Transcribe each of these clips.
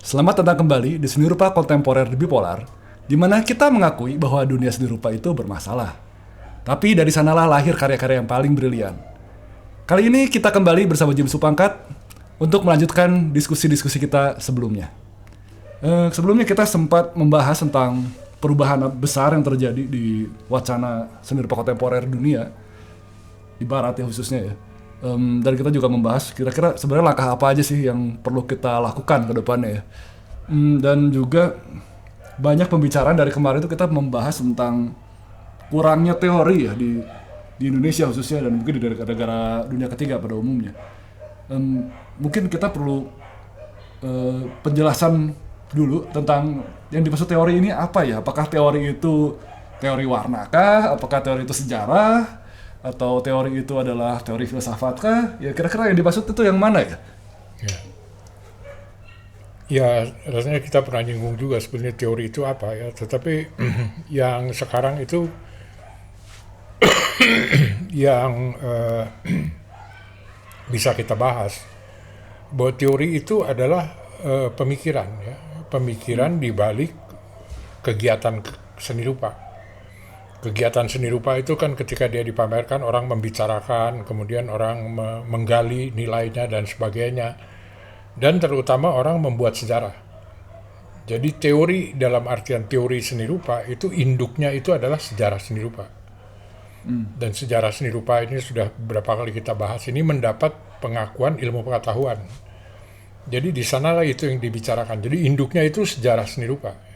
Selamat datang kembali di Seni Rupa Kontemporer Bipolar, di mana kita mengakui bahwa dunia seni rupa itu bermasalah. Tapi dari sanalah lahir karya-karya yang paling brilian. Kali ini kita kembali bersama Jim Supangkat untuk melanjutkan diskusi-diskusi kita sebelumnya. Sebelumnya kita sempat membahas tentang perubahan besar yang terjadi di wacana seni rupa kontemporer dunia, di barat ya khususnya ya. Dan kita juga membahas kira-kira sebenarnya langkah apa aja sih yang perlu kita lakukan ke depannya ya. Dan juga banyak pembicaraan dari kemarin itu kita membahas tentang kurangnya teori ya di Indonesia khususnya, dan mungkin di negara dunia ketiga pada umumnya. Mungkin kita perlu penjelasan dulu tentang yang dimaksud teori ini apa ya. Apakah teori itu teori warna kah? Apakah teori itu sejarah? Atau teori itu adalah teori filsafat kah? Ya kira-kira yang dimaksud itu yang mana ya? Ya, rasanya kita pernah nyinggung juga sebenarnya teori itu apa ya. Tetapi yang sekarang itu yang bisa kita bahas bahwa teori itu adalah pemikiran ya, pemikiran di balik kegiatan seni rupa. Kegiatan seni rupa itu kan ketika dia dipamerkan, orang membicarakan, kemudian orang menggali nilainya dan sebagainya, dan terutama orang membuat sejarah. Jadi teori dalam artian teori seni rupa itu induknya itu adalah sejarah seni rupa. Dan sejarah seni rupa ini sudah beberapa kali kita bahas, ini mendapat pengakuan ilmu pengetahuan. Jadi di sanalah itu yang dibicarakan. Jadi induknya itu sejarah seni rupa.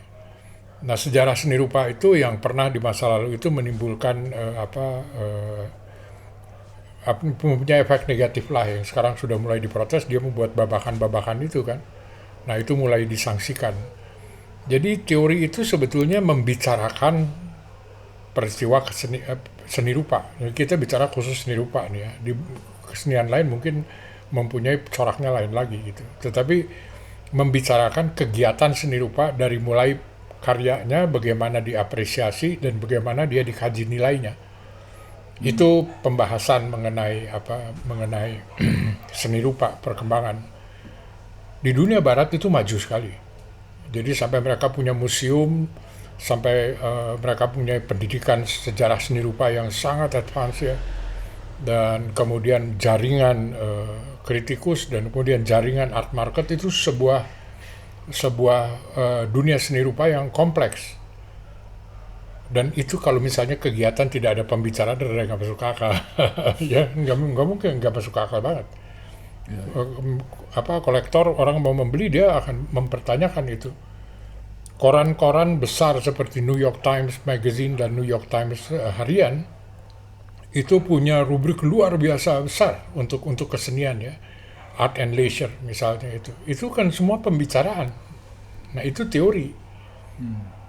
Nah, sejarah seni rupa itu yang pernah di masa lalu itu menimbulkan punya efek negatif lah, yang sekarang sudah mulai diprotes. Dia membuat babakan-babakan itu kan. Nah, itu mulai disangsikan. Jadi teori itu sebetulnya membicarakan peristiwa seni rupa. Kita bicara khusus seni rupa nih ya. Di kesenian lain mungkin mempunyai coraknya lain lagi gitu. Tetapi membicarakan kegiatan seni rupa dari mulai karyanya, bagaimana diapresiasi dan bagaimana dia dikaji nilainya. Itu pembahasan mengenai seni rupa, perkembangan. Di dunia barat itu maju sekali. Jadi sampai mereka punya museum, sampai mereka punya pendidikan sejarah seni rupa yang sangat advance ya. Dan kemudian jaringan kritikus dan kemudian jaringan art market itu sebuah dunia seni rupa yang kompleks. Dan itu kalau misalnya kegiatan tidak ada pembicaraan, nggak masuk akal. Ya nggak mungkin, nggak masuk akal banget. Kolektor, orang mau membeli, dia akan mempertanyakan itu. Koran-koran besar seperti New York Times Magazine dan New York Times harian itu punya rubrik luar biasa besar untuk kesenian ya. Art and leisure misalnya itu kan semua pembicaraan. Nah, itu teori.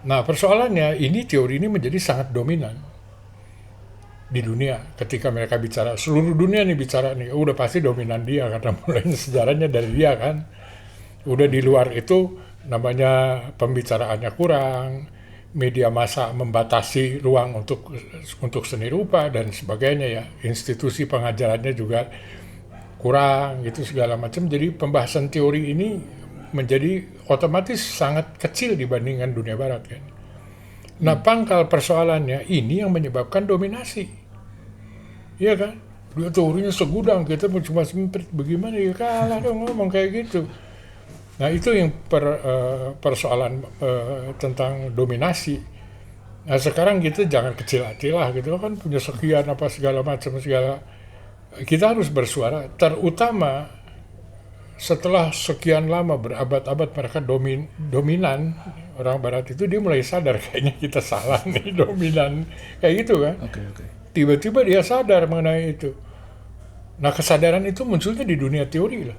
Nah, persoalannya teori ini menjadi sangat dominan di dunia. Ketika mereka bicara, seluruh dunia nih bicara nih, udah pasti dominan dia karena mulai sejarahnya dari dia kan. Udah di luar itu namanya pembicaraannya kurang, media massa membatasi ruang untuk seni rupa dan sebagainya ya. Institusi pengajarannya juga kurang gitu segala macam. Jadi pembahasan teori ini menjadi otomatis sangat kecil dibandingkan dunia barat kan. Nah, pangkal persoalannya ini yang menyebabkan dominasi. Iya kan? Teorinya segudang, kita cuma semprit, bagaimana ya, kalah dong ngomong kayak gitu. Nah, itu yang persoalan tentang dominasi. Nah, sekarang kita jangan kecil hati lah gitu kan, punya sekian apa segala macam segala. Kita harus bersuara, terutama setelah sekian lama berabad-abad mereka dominan. Orang barat itu dia mulai sadar kayaknya kita salah nih, dominan kayak gitu kan. Tiba-tiba dia sadar mengenai itu. Nah, kesadaran itu munculnya di dunia teori lah.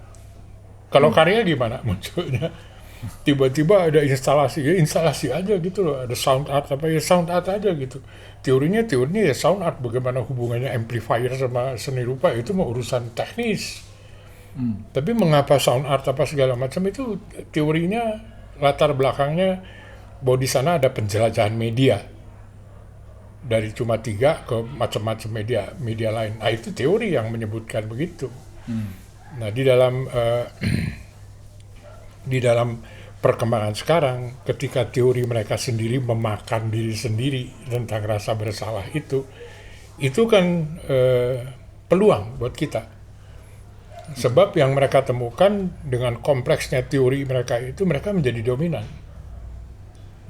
Kalau karya gimana munculnya? Tiba-tiba ada instalasi aja gitu loh, ada sound art sound art aja gitu. Teorinya ya sound art, bagaimana hubungannya amplifier sama seni rupa itu mau urusan teknis. Tapi mengapa sound art segala macam itu teorinya, latar belakangnya bahwa di sana ada penjelajahan media dari cuma 3 ke macam-macam media lain. Nah, itu teori yang menyebutkan begitu. Nah, di dalam perkembangan sekarang, ketika teori mereka sendiri memakan diri sendiri tentang rasa bersalah itu kan peluang buat kita. Sebab yang mereka temukan dengan kompleksnya teori mereka itu, mereka menjadi dominan.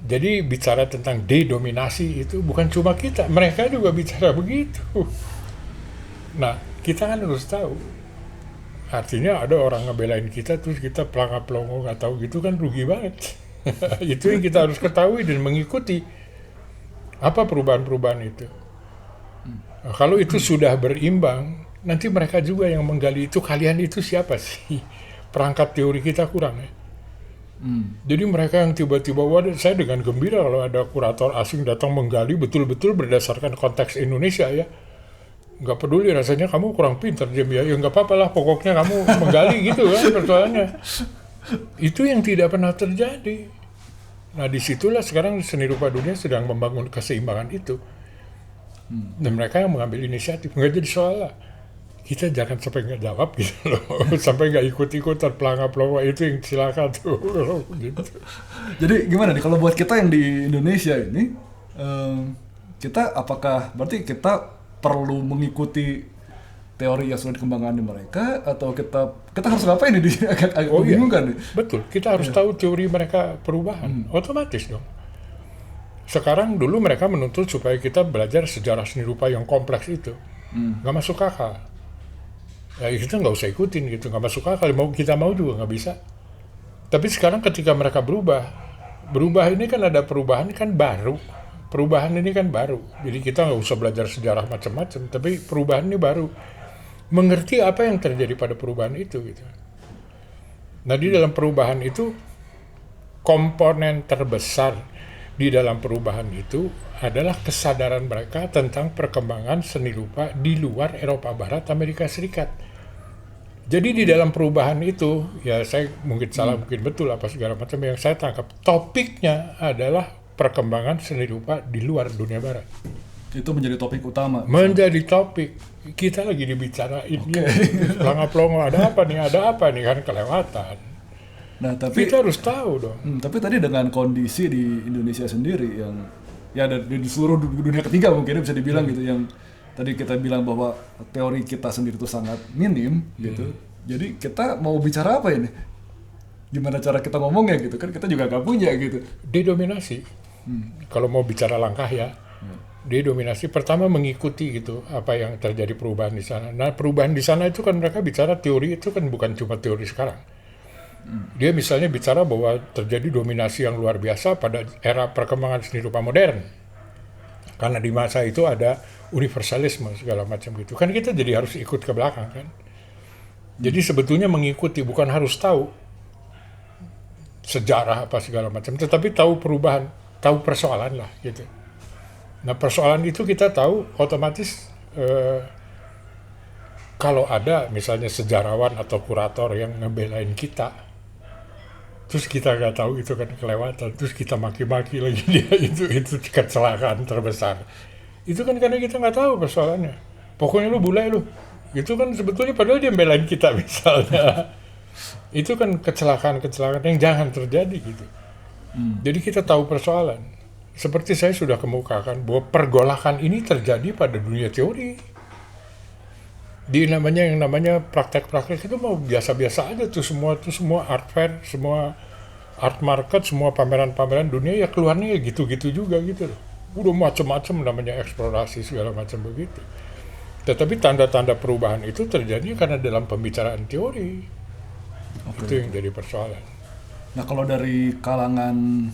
Jadi bicara tentang dedominasi itu bukan cuma kita, mereka juga bicara begitu. Nah, kita kan harus tahu. Artinya ada orang ngebelain kita, terus kita pelangap-pelongo nggak tahu gitu kan rugi banget. Itu yang kita harus ketahui dan mengikuti apa perubahan-perubahan itu. Nah, kalau itu sudah berimbang, nanti mereka juga yang menggali itu, kalian itu siapa sih? Perangkat teori kita kurang ya. Jadi mereka yang tiba-tiba, saya dengan gembira kalau ada kurator asing datang menggali betul-betul berdasarkan konteks Indonesia ya. Nggak peduli rasanya kamu kurang pintar Jim ya nggak apa-apa lah, pokoknya kamu menggali gitu kan persoalannya. Itu yang tidak pernah terjadi. Nah disitulah sekarang seni rupa dunia sedang membangun keseimbangan itu. Dan mereka yang mengambil inisiatif, nggak jadi soal lah. Kita jangan sampai nggak jawab gitu loh, sampai nggak ikut-ikutan pelangap-pelangap itu yang silakan tuh. Gitu. Jadi gimana nih kalau buat kita yang di Indonesia ini, kita apakah berarti kita perlu mengikuti teori yang sudah dikembangkan di mereka, atau kita harus ngapain nih? Agak membingungkan nih. Betul, kita harus tahu teori mereka perubahan, otomatis dong. Sekarang dulu mereka menuntut supaya kita belajar sejarah seni rupa yang kompleks itu, nggak masuk akal. Ya kita nggak usah ikutin gitu, nggak masuk akal. Kita mau juga nggak bisa. Tapi sekarang ketika mereka berubah ini kan ada perubahan kan baru. Perubahan ini kan baru. Jadi kita nggak usah belajar sejarah macam-macam, tapi perubahan ini baru. Mengerti apa yang terjadi pada perubahan itu gitu. Nah di dalam perubahan itu komponen terbesar di dalam perubahan itu adalah kesadaran mereka tentang perkembangan seni rupa di luar Eropa Barat, Amerika Serikat. Jadi di dalam perubahan itu, ya saya mungkin salah, mungkin betul apa segala macam, yang saya tangkap topiknya adalah perkembangan seni rupa di luar dunia Barat. Itu menjadi topik utama. Menjadi topik. Kita lagi dibicarain. Pelongo-pelongo ada apa nih kan kelewatan. Nah, tapi kita harus tahu dong. Tapi tadi dengan kondisi di Indonesia sendiri yang ya ada di seluruh dunia ketiga mungkin bisa dibilang gitu, yang tadi kita bilang bahwa teori kita sendiri itu sangat minim gitu. Jadi kita mau bicara apa ini? Gimana cara kita ngomongnya gitu kan, kita juga gak punya gitu. Dedominasi. Kalau mau bicara langkah ya. Dedominasi pertama mengikuti gitu apa yang terjadi perubahan di sana. Nah, perubahan di sana itu kan mereka bicara teori itu kan bukan cuma teori sekarang. Dia misalnya bicara bahwa terjadi dominasi yang luar biasa pada era perkembangan seni rupa modern. Karena di masa itu ada universalisme segala macam gitu. Kan kita jadi harus ikut ke belakang kan. Jadi sebetulnya mengikuti, bukan harus tahu sejarah apa segala macam, tetapi tahu perubahan, tahu persoalan lah gitu. Nah persoalan itu kita tahu otomatis kalau ada misalnya sejarawan atau kurator yang ngebelain kita, terus kita nggak tahu itu kan kelewatan, terus kita maki-maki lagi dia, itu kecelakaan terbesar. Itu kan karena kita nggak tahu persoalannya. Pokoknya lu bule lu. Itu kan sebetulnya padahal dia belain kita misalnya. Itu kan kecelakaan-kecelakaan yang jangan terjadi gitu. Jadi kita tahu persoalan. Seperti saya sudah kemukakan bahwa pergolakan ini terjadi pada dunia teori. Yang namanya praktek-praktek itu mau biasa-biasa aja tuh semua art fair, semua art market, semua pameran-pameran dunia ya keluarnya ya gitu-gitu juga gitu loh. Udah macam-macam namanya eksplorasi segala macam begitu. Tetapi tanda-tanda perubahan itu terjadi karena dalam pembicaraan teori. Itu yang jadi persoalan. Nah kalau dari kalangan,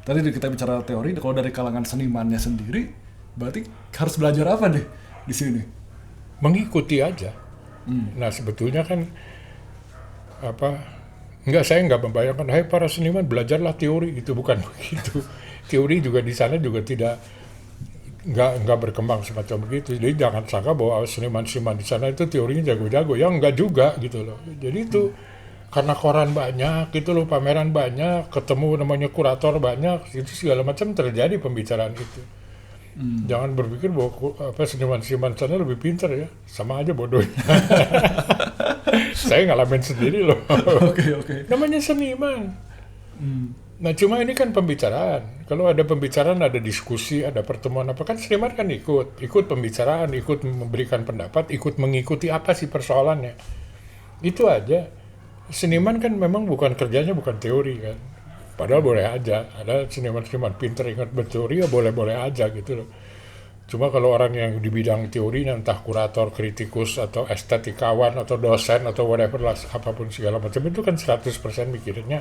tadi kita bicara teori, kalau dari kalangan senimannya sendiri, berarti harus belajar apa deh di sini? Mengikuti aja. Nah sebetulnya kan saya nggak membayangkan, hai para seniman belajarlah teori gitu, bukan begitu. Teori juga di sana juga nggak berkembang semacam begitu. Jadi jangan sangka bahwa seniman-seniman di sana itu teorinya jago-jago, ya nggak juga gitu loh. Jadi itu karena koran banyak gitu loh, pameran banyak, ketemu namanya kurator banyak, itu segala macam terjadi pembicaraan itu. Jangan berpikir bahwa seniman-seniman sana lebih pintar ya, sama aja bodohnya. Saya ngalamin sendiri loh. Oke. Namanya seniman. Nah cuma ini kan pembicaraan. Kalau ada pembicaraan, ada diskusi, ada pertemuan apa kan seniman kan ikut pembicaraan, ikut memberikan pendapat, ikut mengikuti apa sih persoalannya. Itu aja. Seniman kan memang bukan kerjanya bukan teori kan. Padahal boleh aja. Ada seniman-seniman pinter ingat berteori ya boleh-boleh aja gitu loh. Cuma kalau orang yang di bidang teorinya entah kurator, kritikus atau estetikawan atau dosen atau whatever lah apapun segala macam itu kan 100% mikirinnya.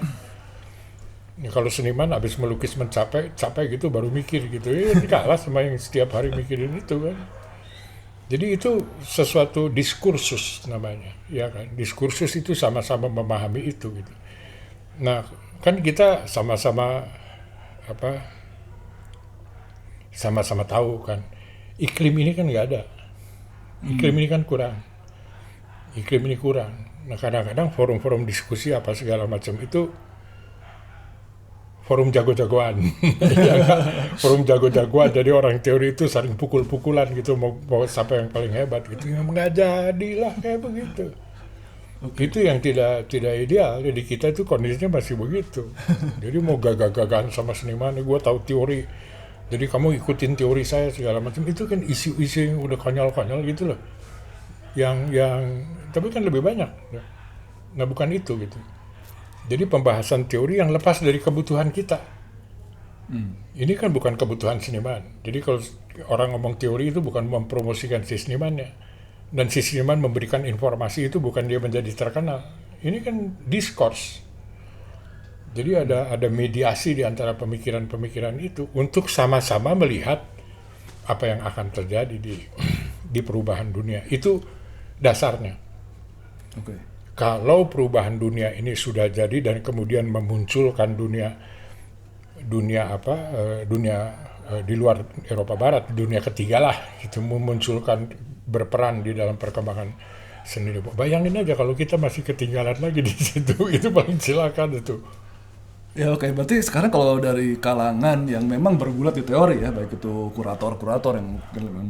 Ya, kalau seniman habis melukis capek gitu baru mikir gitu. Ini kalah sama yang setiap hari mikirin itu kan. Jadi itu sesuatu diskursus namanya, ya kan? Diskursus itu sama-sama memahami itu gitu. Nah, kan kita sama-sama apa? Sama-sama tahu kan, iklim ini kan nggak ada. Iklim ini kan kurang. Iklim ini kurang. Nah, kadang-kadang forum-forum diskusi apa segala macam itu forum jago-jagoan. Ya kan? Forum jago-jagoan, jadi orang teori itu saling pukul-pukulan gitu, mau siapa yang paling hebat gitu. Ya nggak jadilah kayak begitu. Itu yang tidak ideal. Jadi kita itu kondisinya masih begitu. Jadi mau gagah-gagahan sama seniman, gue tahu teori. Jadi kamu ikutin teori saya segala macam. Itu kan isu-isu yang udah konyol-konyol gitu loh. Yang tapi kan lebih banyak. Nah bukan itu gitu. Jadi pembahasan teori yang lepas dari kebutuhan kita. Ini kan bukan kebutuhan seniman. Jadi kalau orang ngomong teori itu bukan mempromosikan si senimannya. Dan si seniman memberikan informasi itu bukan dia menjadi terkenal. Ini kan diskurs. Jadi ada mediasi di antara pemikiran-pemikiran itu untuk sama-sama melihat apa yang akan terjadi di perubahan dunia. Itu dasarnya. Oke. Kalau perubahan dunia ini sudah jadi dan kemudian memunculkan dunia di luar Eropa Barat, dunia ketiga lah, itu memunculkan berperan di dalam perkembangan seni. Bayangin aja kalau kita masih ketinggalan lagi di situ, itu paling silakan itu. Ya oke, berarti sekarang kalau dari kalangan yang memang bergulat di teori ya, baik itu kurator-kurator yang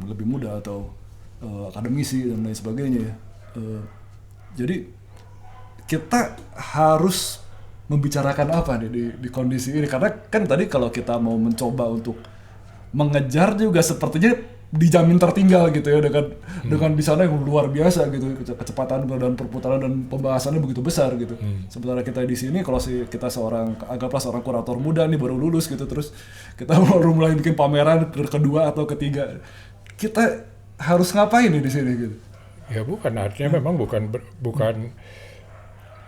lebih muda atau akademisi dan lain sebagainya ya. Jadi kita harus membicarakan apa nih di kondisi ini? Karena kan tadi kalau kita mau mencoba untuk mengejar juga sepertinya dijamin tertinggal gitu ya dengan di sana yang luar biasa gitu, kecepatan dan perputaran dan pembahasannya begitu besar gitu. Sementara kita di sini kalau kita anggaplah seorang kurator muda nih baru lulus gitu, terus kita baru mulai bikin pameran kedua atau ketiga, kita harus ngapain nih di sini gitu? Ya bukan, artinya memang bukan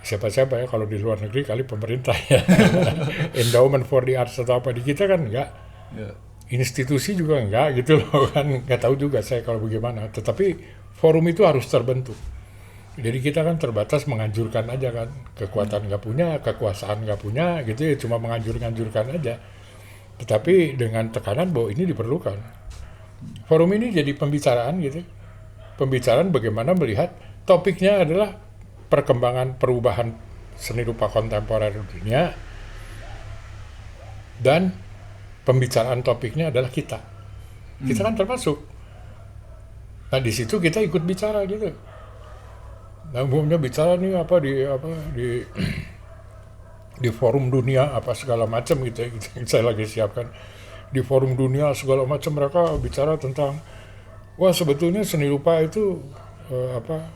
siapa-siapa ya, kalau di luar negeri kali pemerintah ya. Endowment for the Arts atau apa, di kita kan enggak. Ya. Institusi juga enggak gitu loh kan, nggak tahu juga saya kalau bagaimana. Tetapi forum itu harus terbentuk. Jadi kita kan terbatas menganjurkan aja kan, kekuatan nggak punya, kekuasaan nggak punya gitu ya, cuma menganjurkan aja. Tetapi dengan tekanan bahwa ini diperlukan. Forum ini jadi pembicaraan gitu, pembicaraan bagaimana melihat topiknya adalah perkembangan perubahan seni rupa kontemporer dunia, dan pembicaraan topiknya adalah kita. Kita kan termasuk. Nah di situ kita ikut bicara gitu. Nah umumnya bicara nih di forum dunia apa segala macam gitu yang saya lagi siapkan. Di forum dunia segala macam mereka bicara tentang wah sebetulnya seni rupa itu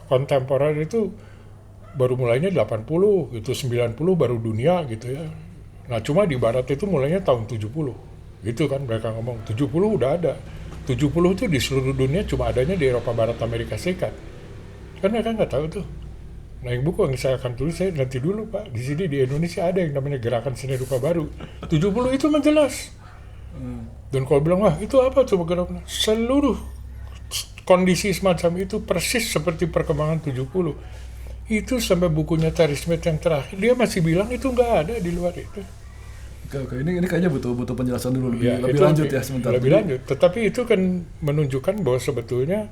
kontemporer itu baru mulainya 80 gitu, 90 baru dunia gitu ya. Nah cuma di barat itu mulainya tahun 70. Gitu kan mereka ngomong, 70 udah ada. 70 itu di seluruh dunia cuma adanya di Eropa Barat Amerika Serikat. Kan mereka nggak tahu tuh. Nah yang buku yang saya akan tulis, saya nanti dulu Pak, di sini di Indonesia ada yang namanya gerakan seni rupa baru. 70 itu menjelas. Dan kalau bilang, wah itu apa coba gerakan? Seluruh kondisi semacam itu persis seperti perkembangan 70. Itu sampai bukunya Terry Smith yang terakhir, dia masih bilang itu nggak ada di luar itu. Oke. Ini kayaknya butuh penjelasan dulu lebih lanjut ya sebentar. Lebih lanjut. Tetapi itu kan menunjukkan bahwa sebetulnya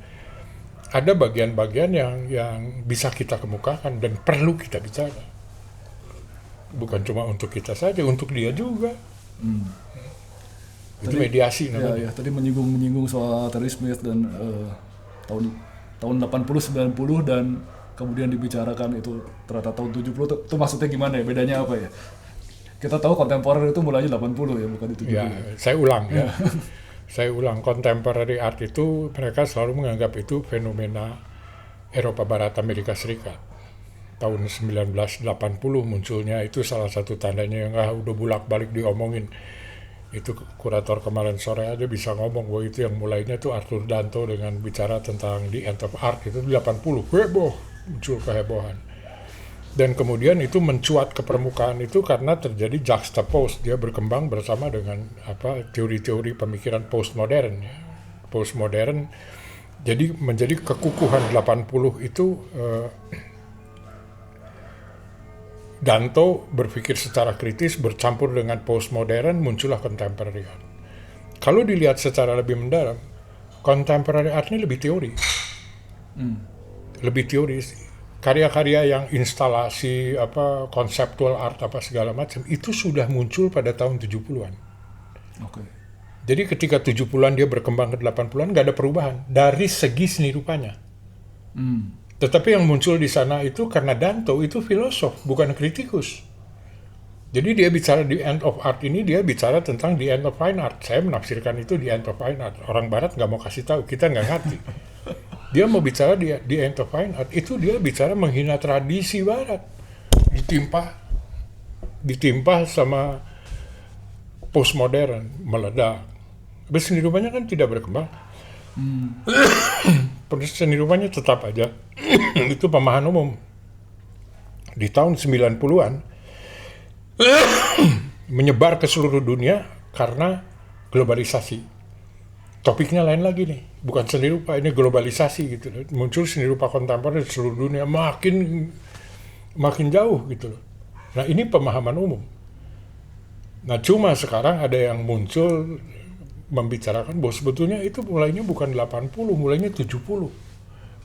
ada bagian-bagian yang bisa kita kemukakan dan perlu kita bicara. Bukan cuma untuk kita saja, untuk dia juga. Itu tadi, mediasi namanya. Ya, tadi menyinggung soal Terry Smith dan tahun 80 90 dan kemudian dibicarakan itu ternyata tahun 70 itu maksudnya gimana ya? Bedanya apa ya? Kita tahu kontemporer itu mulainya 80 ya, bukan di 70. Ya, saya ulang ya. Saya ulang, contemporary art itu mereka selalu menganggap itu fenomena Eropa Barat Amerika Serikat. Tahun 1980 munculnya, itu salah satu tandanya yang udah bolak-balik diomongin. Itu kurator kemarin sore aja bisa ngomong bahwa itu yang mulainya tuh Arthur Danto dengan bicara tentang the end of art itu 80. Heboh, muncul kehebohan. Dan kemudian itu mencuat ke permukaan itu karena terjadi juxtapose, dia berkembang bersama dengan teori-teori pemikiran postmodern ya. Postmodern jadi menjadi kekukuhan 80 itu Danto berpikir secara kritis bercampur dengan postmodern, muncullah contemporary art. Kalau dilihat secara lebih mendalam, contemporary art ini lebih teori. Lebih teori sih. Karya-karya yang instalasi konseptual art segala macam itu sudah muncul pada tahun 70-an. Oke. Jadi ketika 70-an dia berkembang ke 80-an nggak ada perubahan dari segi seni rupanya. Tetapi yang muncul di sana itu karena Danto itu filosof, bukan kritikus. Jadi dia bicara the end of art ini, dia bicara tentang the end of fine art. Saya menafsirkan itu the end of fine art. Orang Barat nggak mau kasih tahu, kita nggak ngerti. Dia mau bicara the end of fine art, itu dia bicara menghina tradisi Barat. Ditimpa sama postmodern, meledak. Tapi seni rupanya kan tidak berkembang. Seni rupanya tetap aja. Itu pemahaman umum. Di tahun 90-an, menyebar ke seluruh dunia karena globalisasi. Topiknya lain lagi nih, bukan seni rupa, ini globalisasi gitu loh. Muncul seni rupa kontemporer di seluruh dunia makin jauh gitu loh. Nah ini pemahaman umum. Nah cuma sekarang ada yang muncul membicarakan bahwa sebetulnya itu mulainya bukan 80, mulainya 70.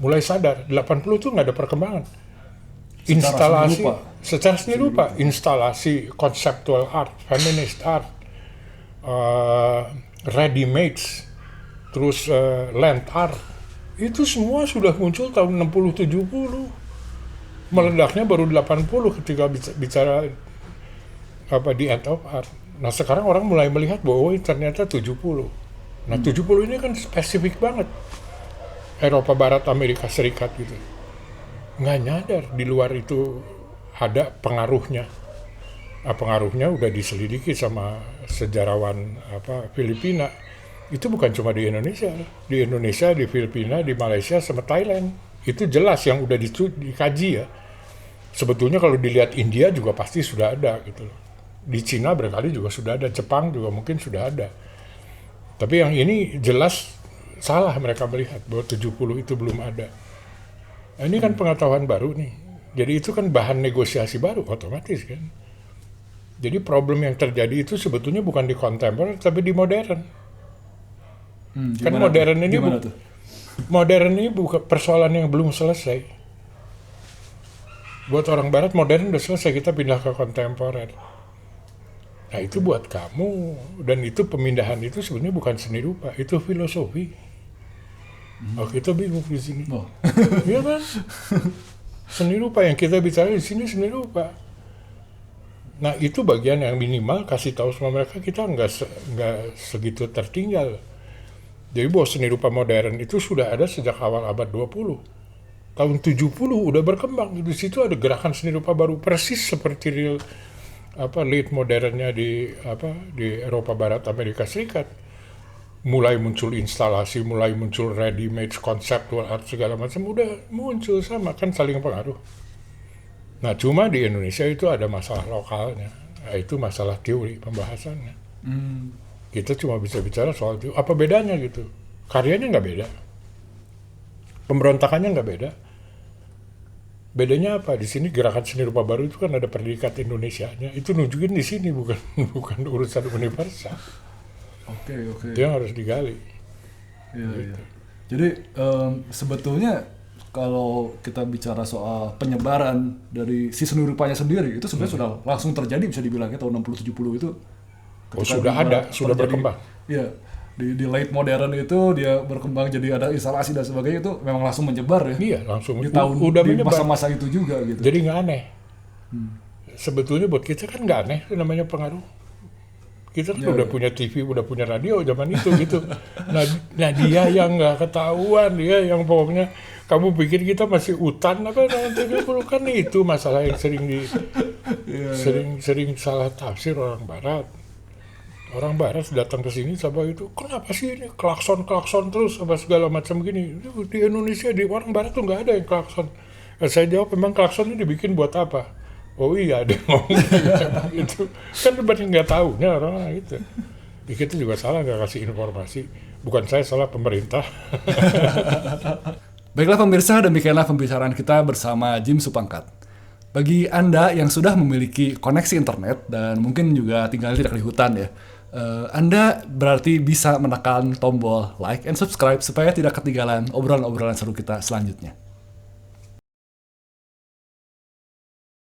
Mulai sadar, 80 itu nggak ada perkembangan. Instalasi, secara seni rupa, instalasi conceptual art, feminist art, ready-made, terus land art, itu semua sudah muncul tahun 60-70. Meledaknya baru 80 ketika bicara the end of art. Nah sekarang orang mulai melihat bahwa ternyata 70. Nah 70 ini kan spesifik banget. Eropa Barat Amerika Serikat gitu. Nggak nyadar di luar itu ada pengaruhnya. Nah, pengaruhnya udah diselidiki sama sejarawan Filipina. Itu bukan cuma di Indonesia, di Filipina, di Malaysia, sama Thailand. Itu jelas yang udah dikaji ya. Sebetulnya kalau dilihat India juga pasti sudah ada gitu. Di Cina barangkali juga sudah ada, Jepang juga mungkin sudah ada. Tapi yang ini jelas salah mereka melihat bahwa 70 itu belum ada. Nah, ini kan pengetahuan baru nih. Jadi itu kan bahan negosiasi baru otomatis kan. Jadi problem yang terjadi itu sebetulnya bukan di kontemporer tapi di modern. Kan modern ini bukan persoalan yang belum selesai. Buat orang Barat modern udah selesai, kita pindah ke kontemporer. Nah itu buat kamu, dan itu pemindahan itu sebenarnya bukan seni rupa, itu filosofi. Oh kita bingung di sini. Iya kan? Seni rupa yang kita bicara di sini seni rupa. Nah itu bagian yang minimal kasih tahu sama mereka, kita nggak segitu tertinggal. Jadi bahwa seni rupa modern itu sudah ada sejak awal abad 20. Tahun 70 udah berkembang. Di situ ada gerakan seni rupa baru persis seperti late modernnya di Eropa Barat Amerika Serikat. Mulai muncul instalasi, mulai muncul ready-made conceptual art segala macam udah muncul sama kan saling pengaruh. Nah cuma di Indonesia itu ada masalah lokalnya. Nah, itu masalah teori pembahasannya. Kita cuma bisa bicara soal itu. Apa bedanya gitu? Karyanya nggak beda. Pemberontakannya nggak beda. Bedanya apa? Di sini gerakan seni rupa baru itu kan ada predikat Indonesianya. Itu nunjukin di sini, bukan urusan universal. Oke. Itu yang harus digali. Iya. Jadi sebetulnya kalau kita bicara soal penyebaran dari si seni rupanya sendiri, itu sebenarnya sudah langsung terjadi, bisa dibilangnya tahun 60-70 itu. Sudah ada, sudah berkembang. Iya, di late modern itu dia berkembang jadi ada instalasi dan sebagainya, itu memang langsung menyebar ya. Iya, langsung. Di tahun udah di menyebar. masa-masa itu juga gitu. Jadi nggak aneh. sebetulnya buat kita kan nggak aneh itu namanya pengaruh. Kita kan udah punya TV, udah punya radio zaman itu gitu. Nah dia yang nggak ketahuan, dia yang pokoknya kamu pikir kita masih hutan apa tahun 70 kan itu masalah yang sering salah tafsir orang Barat. Orang Barat datang ke sini sama itu, kenapa sih ini klakson terus apa segala macam gini. Di Indonesia di orang Barat tuh nggak ada yang klakson. Saya jawab memang klakson ini dibikin buat apa? Oh iya ada yang ngomong gitu. Kan banyak nggak tahu nih orang itu. Ya, kita juga salah nggak kasih informasi. Bukan saya salah pemerintah. Baiklah pemirsa, demikianlah pembicaraan kita bersama Jim Supangkat. Bagi Anda yang sudah memiliki koneksi internet dan mungkin juga tinggal tidak di hutan ya, Anda berarti bisa menekan tombol like and subscribe supaya tidak ketinggalan obrolan-obrolan seru kita selanjutnya.